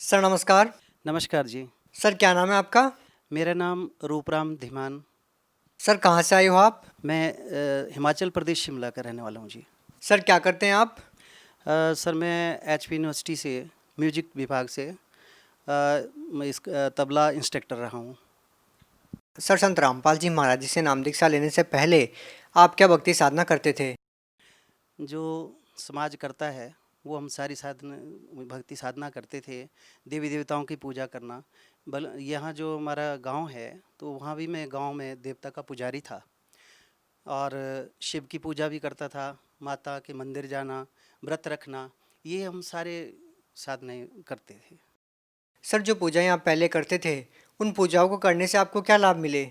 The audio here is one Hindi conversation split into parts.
सर नमस्कार। नमस्कार जी। सर क्या नाम है आपका? मेरा नाम रूपराम धीमान। सर कहाँ से आए हो आप? मैं हिमाचल प्रदेश शिमला का रहने वाला हूँ जी। सर क्या करते हैं आप? सर मैं एचपी यूनिवर्सिटी से म्यूजिक विभाग से मैं तबला इंस्ट्रक्टर रहा हूँ। सर संत रामपाल जी महाराज जी से नाम दीक्षा लेने से पहले आप क्या भक्ति साधना करते थे? जो समाज करता है वो हम सारी साधना भक्ति साधना करते थे। देवी देवताओं की पूजा करना। यहाँ जो हमारा गांव है तो वहाँ भी मैं गांव में देवता का पुजारी था और शिव की पूजा भी करता था। माता के मंदिर जाना, व्रत रखना, ये हम सारे साधनाएँ करते थे। सर जो पूजाएं आप पहले करते थे उन पूजाओं को करने से आपको क्या लाभ मिले?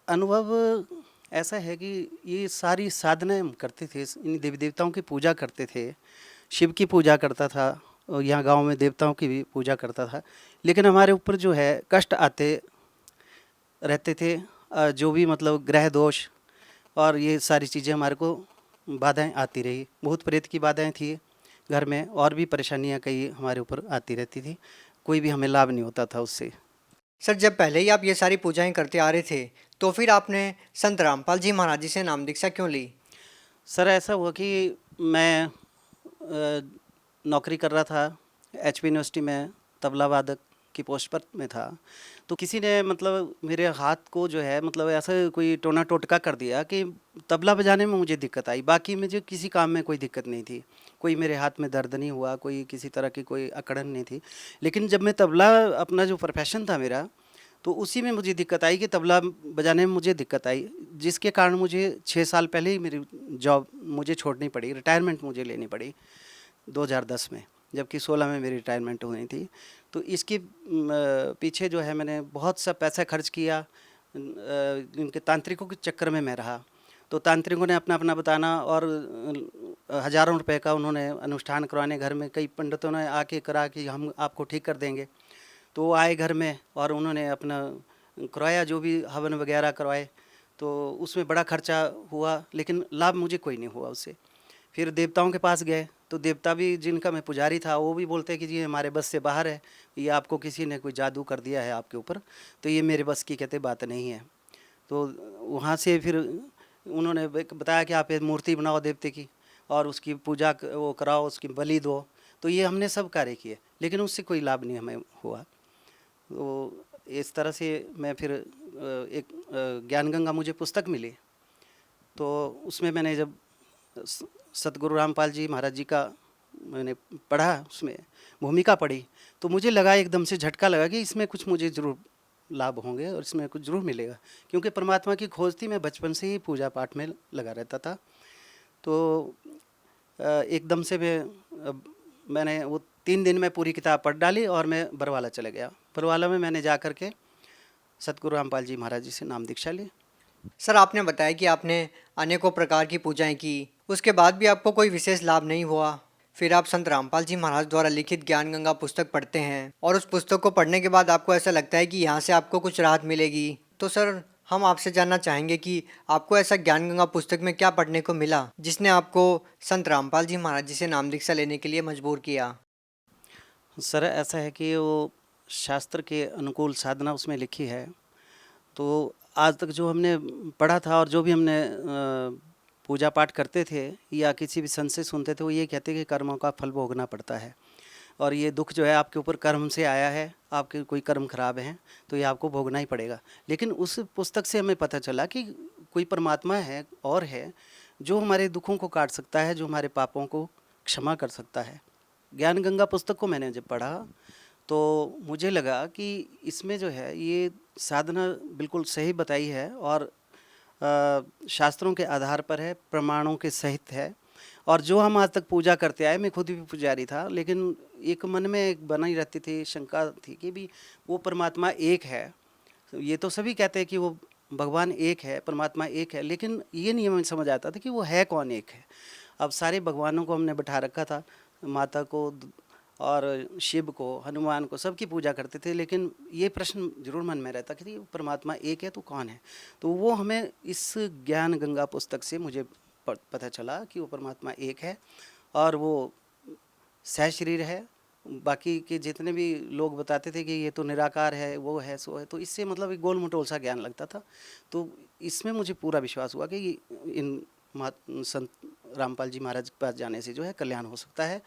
अनुभव ऐसा है कि ये सारी साधनाएँ हम करते थे, इन देवी देवताओं की पूजा करते थे, शिव की पूजा करता था और यहाँ गाँव में देवताओं की भी पूजा करता था। लेकिन हमारे ऊपर जो है कष्ट आते रहते थे, जो भी मतलब ग्रह दोष और ये सारी चीज़ें हमारे को बाधाएँ आती रही। भूत प्रेत की बाधाएँ थी घर में, और भी परेशानियाँ कई हमारे ऊपर आती रहती थी। कोई भी हमें लाभ नहीं होता था उससे। सर जब पहले ही आप ये सारी पूजाएं करते आ रहे थे तो फिर आपने संत रामपाल जी महाराज जी से नाम दीक्षा क्यों ली? सर ऐसा हुआ कि मैं नौकरी कर रहा था एचपी यूनिवर्सिटी में, तबला वादक की पोस्ट पर में था। तो किसी ने मतलब मेरे हाथ को जो है मतलब ऐसा कोई टोना टोटका कर दिया कि तबला बजाने में मुझे दिक्कत आई, बाकी मुझे किसी काम में कोई दिक्कत नहीं थी। कोई मेरे हाथ में दर्द नहीं हुआ, कोई किसी तरह की कोई अकड़न नहीं थी। लेकिन जब मैं तबला, अपना जो प्रोफेशन था मेरा, तो उसी में मुझे दिक्कत आई कि तबला बजाने में मुझे दिक्कत आई, जिसके कारण मुझे 6 साल पहले ही मेरी जॉब मुझे छोड़नी पड़ी, रिटायरमेंट मुझे लेनी पड़ी 2010 में, जबकि 16 में मेरी रिटायरमेंट हुई थी। तो इसके पीछे जो है मैंने बहुत सा पैसा खर्च किया। इनके तांत्रिकों के चक्कर में मैं रहा। तो तांत्रिकों ने अपना अपना बताना और हज़ारों रुपए का उन्होंने अनुष्ठान करवाने, घर में कई पंडितों ने आके करा कि हम आपको ठीक कर देंगे। तो वो आए घर में और उन्होंने अपना करवाया, जो भी हवन वगैरह करवाए। तो उसमें बड़ा खर्चा हुआ, लेकिन लाभ मुझे कोई नहीं हुआ उससे। फिर देवताओं के पास गए तो देवता भी, जिनका मैं पुजारी था, वो भी बोलते हैं कि जी हमारे बस से बाहर है, ये आपको किसी ने कोई जादू कर दिया है आपके ऊपर, तो ये मेरे बस की कहते बात नहीं है। तो वहाँ से फिर उन्होंने बताया कि आप एक मूर्ति बनाओ देवते की और उसकी पूजा वो कराओ, उसकी बलि दो। तो ये हमने सब कार्य किए, लेकिन उससे कोई लाभ नहीं हमें हुआ। तो इस तरह से मैं फिर एक ज्ञान गंगा मुझे पुस्तक मिली, तो उसमें मैंने जब सतगुरु रामपाल जी महाराज जी का मैंने पढ़ा, उसमें भूमिका पढ़ी, तो मुझे लगा, एकदम से झटका लगा कि इसमें कुछ मुझे ज़रूर लाभ होंगे और इसमें कुछ ज़रूर मिलेगा। क्योंकि परमात्मा की खोज थी, मैं बचपन से ही पूजा पाठ में लगा रहता था। तो एकदम से मैंने वो 3 दिन में पूरी किताब पढ़ डाली और मैं बरवाला चले गया। बरवाला में मैंने जा कर के सतगुरु रामपाल जी महाराज जी से नाम दीक्षा ली। सर आपने बताया कि आपने अनेकों प्रकार की पूजाएं की, उसके बाद भी आपको कोई विशेष लाभ नहीं हुआ। फिर आप संत रामपाल जी महाराज द्वारा लिखित ज्ञान गंगा पुस्तक पढ़ते हैं और उस पुस्तक को पढ़ने के बाद आपको ऐसा लगता है कि यहाँ से आपको कुछ राहत मिलेगी। तो सर हम आपसे जानना चाहेंगे कि आपको ऐसा ज्ञान गंगा पुस्तक में क्या पढ़ने को मिला जिसने आपको संत रामपाल जी महाराज जी से नाम दीक्षा लेने के लिए मजबूर किया? सर ऐसा है कि वो शास्त्र के अनुकूल साधना उसमें लिखी है। तो आज तक जो हमने पढ़ा था और जो भी हमने पूजा पाठ करते थे या किसी भी संत से सुनते थे, वो ये कहते कि कर्मों का फल भोगना पड़ता है और ये दुख जो है आपके ऊपर कर्म से आया है, आपके कोई कर्म खराब हैं तो ये आपको भोगना ही पड़ेगा। लेकिन उस पुस्तक से हमें पता चला कि कोई परमात्मा है और है जो हमारे दुखों को काट सकता है, जो हमारे पापों को क्षमा कर सकता है। ज्ञान गंगा पुस्तक को मैंने जब पढ़ा तो मुझे लगा कि इसमें जो है ये साधना बिल्कुल सही बताई है और शास्त्रों के आधार पर है, प्रमाणों के सहित है। और जो हम आज तक पूजा करते आए, मैं खुद भी पुजारी था, लेकिन एक मन में एक बनी रहती थी, शंका थी कि भी वो परमात्मा एक है। ये तो सभी कहते हैं कि वो भगवान एक है, परमात्मा एक है, लेकिन ये नहीं हमें समझ आता था कि वो है कौन एक है। अब सारे भगवानों को हमने बैठा रखा था, माता को और शिव को, हनुमान को, सबकी पूजा करते थे, लेकिन ये प्रश्न जरूर मन में रहता कि परमात्मा एक है तो कौन है। तो वो हमें इस ज्ञान गंगा पुस्तक से मुझे पता चला कि वो परमात्मा एक है और वो सहशरीर है, बाकी के जितने भी लोग बताते थे कि ये तो निराकार है, वो है, सो है, तो इससे मतलब एक गोल मटोल सा ज्ञान लगता था। तो इसमें मुझे पूरा विश्वास हुआ कि इन संत रामपाल जी महाराज के पास जाने से जो है कल्याण हो सकता है।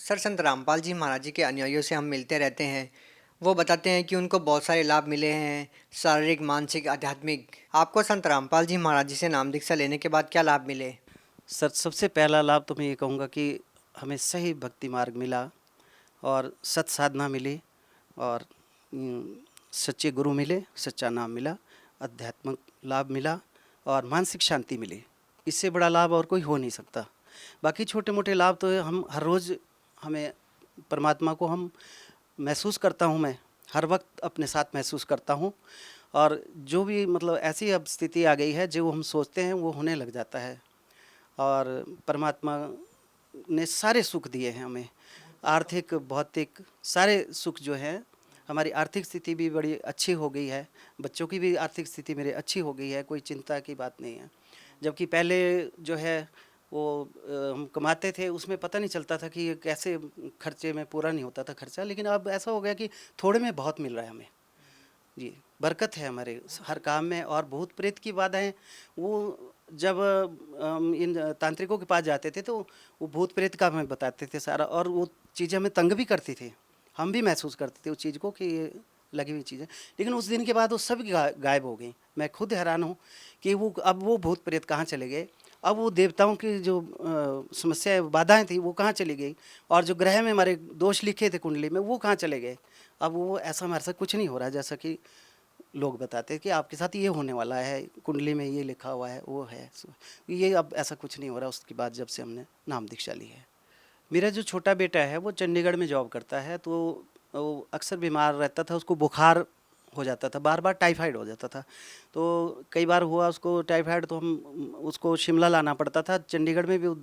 सर, संत रामपाल जी महाराज जी के अनुयायियों से हम मिलते रहते हैं। वो बताते हैं कि उनको बहुत सारे लाभ मिले हैं, शारीरिक, मानसिक, आध्यात्मिक। आपको संत रामपाल जी महाराज जी से नाम दीक्षा लेने के बाद क्या लाभ मिले? सर, सबसे पहला लाभ तो मैं ये कहूँगा कि हमें सही भक्ति मार्ग मिला और सत साधना मिली और सच्चे गुरु मिले, सच्चा नाम मिला, आध्यात्मिक लाभ मिला और मानसिक शांति मिली। इससे बड़ा लाभ और कोई हो नहीं सकता। बाकी छोटे मोटे लाभ तो हम हर रोज़ हमें परमात्मा को हम महसूस करता हूँ, मैं हर वक्त अपने साथ महसूस करता हूँ और जो भी मतलब ऐसी अब स्थिति आ गई है जो हम सोचते हैं वो होने लग जाता है। और परमात्मा ने सारे सुख दिए हैं हमें, आर्थिक, भौतिक सारे सुख जो हैं। हमारी आर्थिक स्थिति भी बड़ी अच्छी हो गई है, बच्चों की भी आर्थिक स्थिति मेरी अच्छी हो गई है, कोई चिंता की बात नहीं है। जबकि पहले जो है वो हम कमाते थे, उसमें पता नहीं चलता था कि ये कैसे खर्चे में पूरा नहीं होता था खर्चा, लेकिन अब ऐसा हो गया कि थोड़े में बहुत मिल रहा है हमें। जी, बरकत है हमारे हर काम में। और भूत प्रेत की बाधाएं, वो जब हम इन तांत्रिकों के पास जाते थे तो वो भूत प्रेत का हमें बताते थे सारा, और वो चीज़ें हमें तंग भी करती थी, हम भी महसूस करते थे उस चीज़ को कि ये लगी हुई चीज़ें। लेकिन उस दिन के बाद वो सब गायब हो गई। मैं खुद हैरान हूँ कि वो अब वो भूत प्रेत कहाँ चले गए, अब वो देवताओं की जो समस्याएं, बाधाएं थी, वो कहाँ चली गई, और जो ग्रह में हमारे दोष लिखे थे कुंडली में, वो कहाँ चले गए। अब वो ऐसा हमारे साथ कुछ नहीं हो रहा जैसा कि लोग बताते हैं कि आपके साथ ये होने वाला है, कुंडली में ये लिखा हुआ है, वो है। ये अब ऐसा कुछ नहीं हो रहा उसके बाद जब से हमने नाम दीक्षा ली है। मेरा जो छोटा बेटा है वो चंडीगढ़ में जॉब करता है, तो वो अक्सर बीमार रहता था, उसको बुखार हो जाता था, बार बार टाइफाइड हो जाता था। तो कई बार हुआ उसको टाइफाइड, तो हम उसको शिमला लाना पड़ता था। चंडीगढ़ में भी वो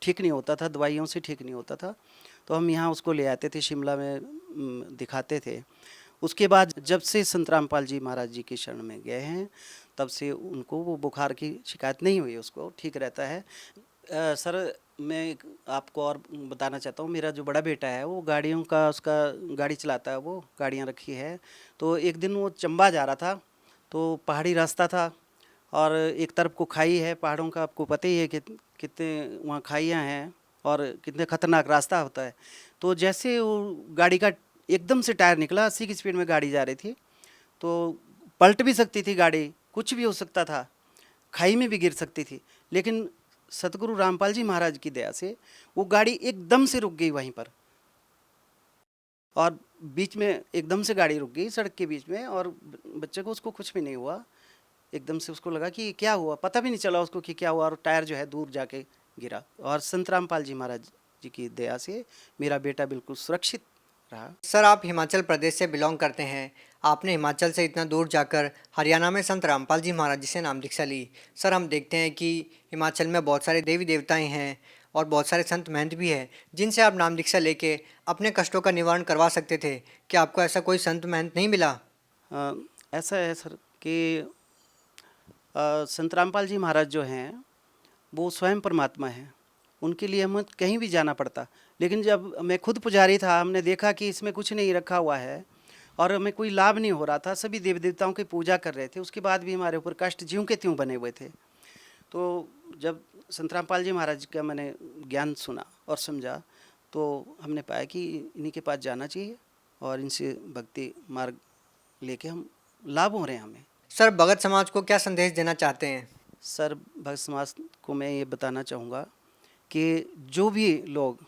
ठीक नहीं होता था, दवाइयों से ठीक नहीं होता था, तो हम यहाँ उसको ले आते थे, शिमला में दिखाते थे। उसके बाद जब से संत रामपाल जी महाराज जी की शरण में गए हैं, तब से उनको वो बुखार की शिकायत नहीं हुई, उसको ठीक रहता है। सर, मैं आपको और बताना चाहता हूँ, मेरा जो बड़ा बेटा है वो गाड़ियों का, उसका गाड़ी चलाता है, वो गाड़ियाँ रखी है। तो एक दिन वो चंबा जा रहा था, तो पहाड़ी रास्ता था और एक तरफ को खाई है पहाड़ों का, आपको पता ही है कि कितने वहाँ खाइयाँ हैं और कितने खतरनाक रास्ता होता है। तो जैसे वो गाड़ी का एकदम से टायर निकला, 80 की स्पीड में गाड़ी जा रही थी, तो पलट भी सकती थी गाड़ी, कुछ भी हो सकता था, खाई में भी गिर सकती थी। लेकिन सतगुरु रामपाल जी महाराज की दया से वो गाड़ी एकदम से रुक गई वहीं पर, और बीच में एकदम से गाड़ी रुक गई सड़क के बीच में, और बच्चे को, उसको कुछ भी नहीं हुआ। एकदम से उसको लगा कि क्या हुआ, पता भी नहीं चला उसको कि क्या हुआ, और टायर जो है दूर जाके गिरा। और संत रामपाल जी महाराज जी की दया से मेरा बेटा बिल्कुल सुरक्षित रहा। सर, आप हिमाचल प्रदेश से बिलोंग करते हैं। आपने हिमाचल से इतना दूर जाकर हरियाणा में संत रामपाल जी महाराज जी से नाम दीक्षा ली। सर, हम देखते हैं कि हिमाचल में बहुत सारे देवी देवताएं हैं और बहुत सारे संत महंत भी हैं जिनसे आप नाम दीक्षा लेके अपने कष्टों का निवारण करवा सकते थे। क्या आपको ऐसा कोई संत महंत नहीं मिला? ऐसा है सर कि संत रामपाल जी महाराज जो हैं वो स्वयं परमात्मा हैं, उनके लिए हमें कहीं भी जाना पड़ता। लेकिन जब मैं खुद पुजारी था, हमने देखा कि इसमें कुछ नहीं रखा हुआ है और हमें कोई लाभ नहीं हो रहा था, सभी देवी देवताओं की पूजा कर रहे थे, उसके बाद भी हमारे ऊपर कष्ट ज्यों के त्यों बने हुए थे। तो जब संत रामपाल जी महाराज का मैंने ज्ञान सुना और समझा, तो हमने पाया कि इन्हीं के पास जाना चाहिए और इनसे भक्ति मार्ग लेके हम लाभ हो रहे हैं हमें। सर, भगत समाज को क्या संदेश देना चाहते हैं? सर, भक्त समाज को मैं ये बताना चाहूँगा कि जो भी लोग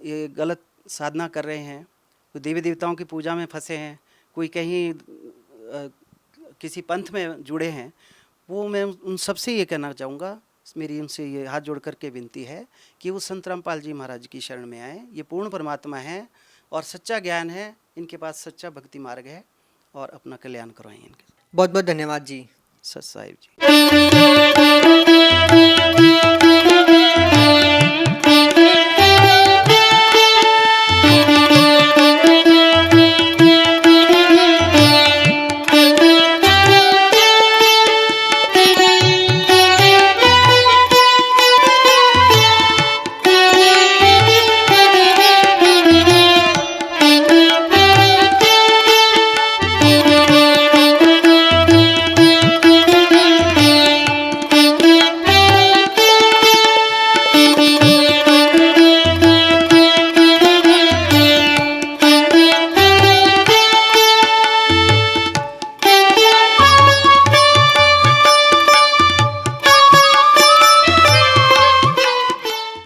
ये गलत साधना कर रहे हैं, कोई देवी देवताओं की पूजा में फंसे हैं, कोई कहीं किसी पंथ में जुड़े हैं, वो मैं उन सबसे ये कहना चाहूँगा, मेरी उनसे ये हाथ जोड़ करके विनती है कि वो संत रामपाल जी महाराज की शरण में आएँ। ये पूर्ण परमात्मा हैं और सच्चा ज्ञान है, इनके पास सच्चा भक्ति मार्ग है, और अपना कल्याण करवाएं इनके। बहुत बहुत धन्यवाद जी। सत साहिब जी।